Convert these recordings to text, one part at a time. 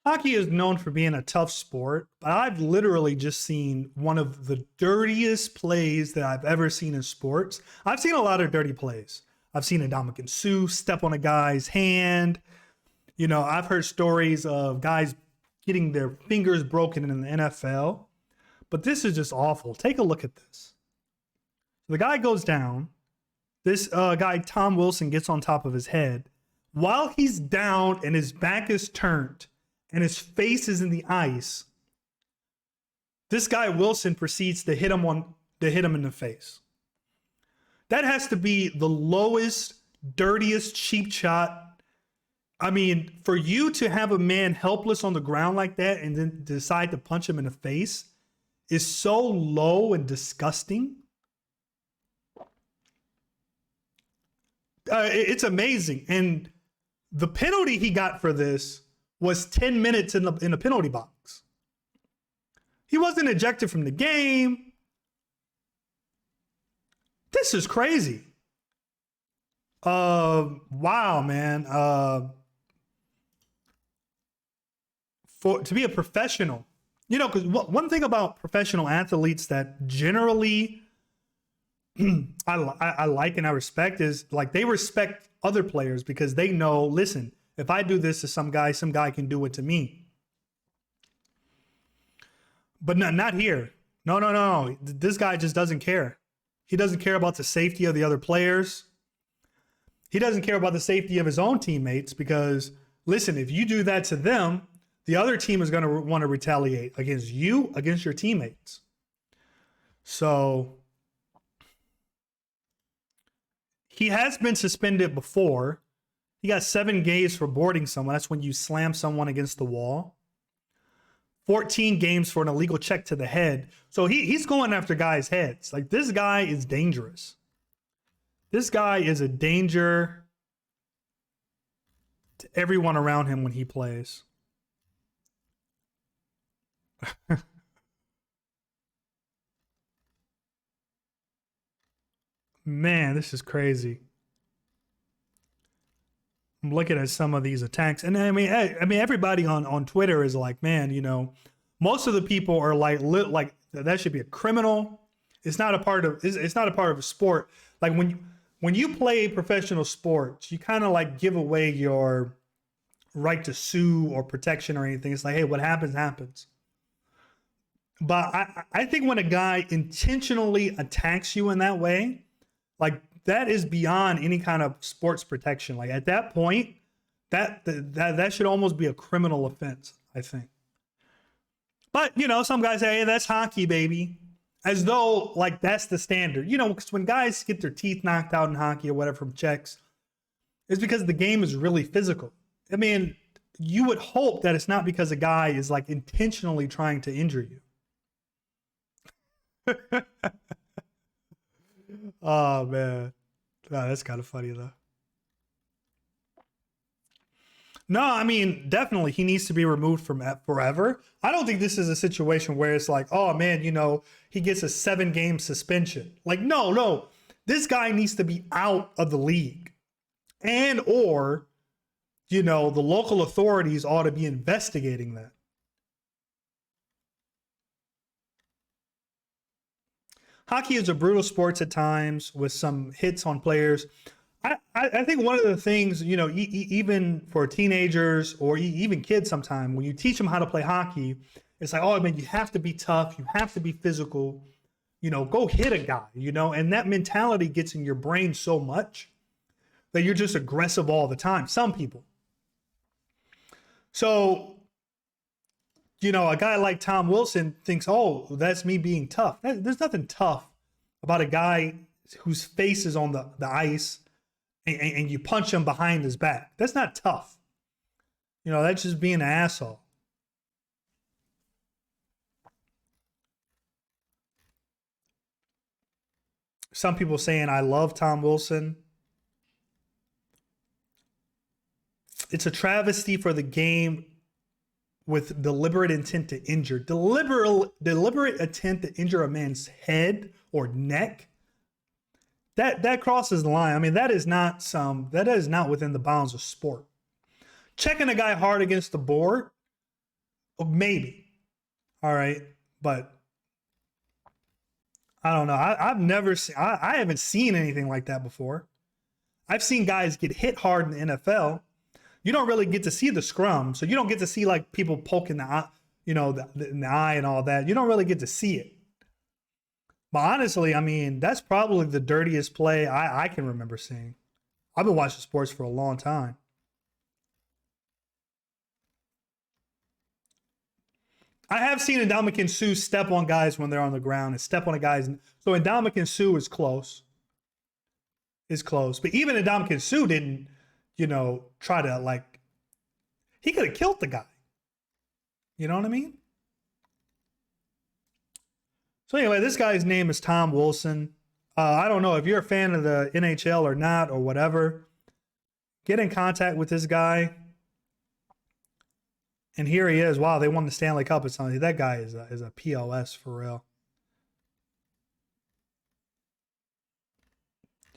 Hockey is known for being a tough sport, but I've literally just seen one of the dirtiest plays that I've ever seen in sports. I've seen a lot of dirty plays. I've seen Ndamukong Suh step on a guy's hand. You know, I've heard stories of guys getting their fingers broken in the NFL, but this is just awful. Take a look at this. The guy goes down. This guy, Tom Wilson, gets on top of his head. While he's down and his back is turned and his face is in the ice, this guy Wilson proceeds to hit him in the face. That has to be the lowest, dirtiest cheap shot. I mean, for you to have a man helpless on the ground like that and then decide to punch him in the face is so low and disgusting. It's amazing. And the penalty he got for this was 10 minutes in the penalty box. He wasn't ejected from the game. This is crazy. Wow, man. To be a professional, you know, because one thing about professional athletes that generally I like and I respect is like they respect other players because they know, listen, if I do this to some guy can do it to me. But not here. No. This guy just doesn't care. He doesn't care about the safety of the other players. He doesn't care about the safety of his own teammates because, listen, if you do that to them, the other team is going to want to retaliate against you, against your teammates. So he has been suspended before. He got 7 games for boarding someone. That's when you slam someone against the wall. 14 games for an illegal check to the head. So he's going after guys' heads. Like, this guy is dangerous. This guy is a danger to everyone around him when he plays. Man, this is crazy. I'm looking at some of these attacks, and I mean, everybody on Twitter is like, man, you know, most of the people are like that should be a criminal. It's not a part of a sport. Like when you play professional sports, you kind of like give away your right to sue or protection or anything. It's like, hey, what happens happens. But I think when a guy intentionally attacks you in that way, like that is beyond any kind of sports protection. Like at that point, that should almost be a criminal offense, I think. But, you know, some guys say, hey, that's hockey, baby. As though like that's the standard, you know, because when guys get their teeth knocked out in hockey or whatever from checks, it's because the game is really physical. I mean, you would hope that it's not because a guy is like intentionally trying to injure you. Oh man, that's kind of funny though. No, I mean, definitely he needs to be removed from forever. I don't think this is a situation where it's like, oh man, you know, he gets a 7-game suspension. Like, no, this guy needs to be out of the league, and or, you know, the local authorities ought to be investigating that. Hockey is a brutal sport at times with some hits on players. I think one of the things, you know, even for teenagers or even kids sometime, when you teach them how to play hockey, it's like, oh, man, you have to be tough. You have to be physical. You know, go hit a guy, you know, and that mentality gets in your brain so much that you're just aggressive all the time. Some people. So, you know, a guy like Tom Wilson thinks, oh, that's me being tough. There's nothing tough about a guy whose face is on the ice and you punch him behind his back. That's not tough. You know, that's just being an asshole. Some people saying, I love Tom Wilson. It's a travesty for the game with deliberate intent to injure. Deliberate intent to injure a man's head or neck. That crosses the line. I mean, that is not within the bounds of sport. Checking a guy hard against the board, Maybe. All right. But I don't know. I've never seen, I haven't seen anything like that before. I've seen guys get hit hard in the NFL. You don't really get to see the scrum. So you don't get to see like people poking the eye, in the eye and all that. You don't really get to see it. But honestly, I mean, that's probably the dirtiest play I can remember seeing. I've been watching sports for a long time. I have seen Ndamukong Suh step on guys when they're on the ground and step on a guy's. So Ndamukong Suh is close. Is close. But even Ndamukong Suh didn't, try to like, he could have killed the guy. You know what I mean? So anyway, this guy's name is Tom Wilson. I don't know if you're a fan of the NHL or not or whatever. Get in contact with this guy. And here he is. Wow, they won the Stanley Cup or something. That guy is a POS for real.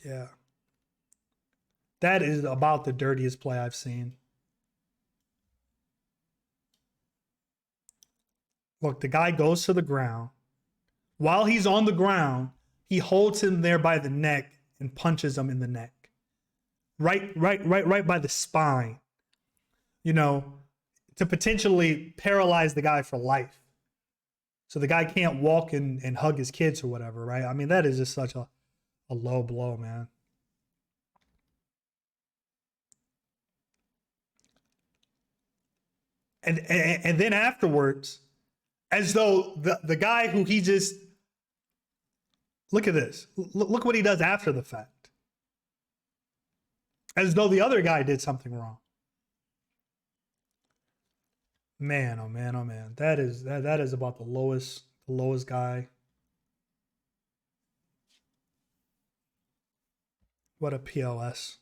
Yeah. That is about the dirtiest play I've seen. Look, the guy goes to the ground. While he's on the ground, he holds him there by the neck and punches him in the neck. Right by the spine. To potentially paralyze the guy for life. So the guy can't walk and hug his kids or whatever, right? I mean, that is just such a low blow, man. And then afterwards, as though the guy who he just, look at this. Look what he does after the fact. As though the other guy did something wrong. Man, oh man, oh man. That is about the lowest guy. What a POS.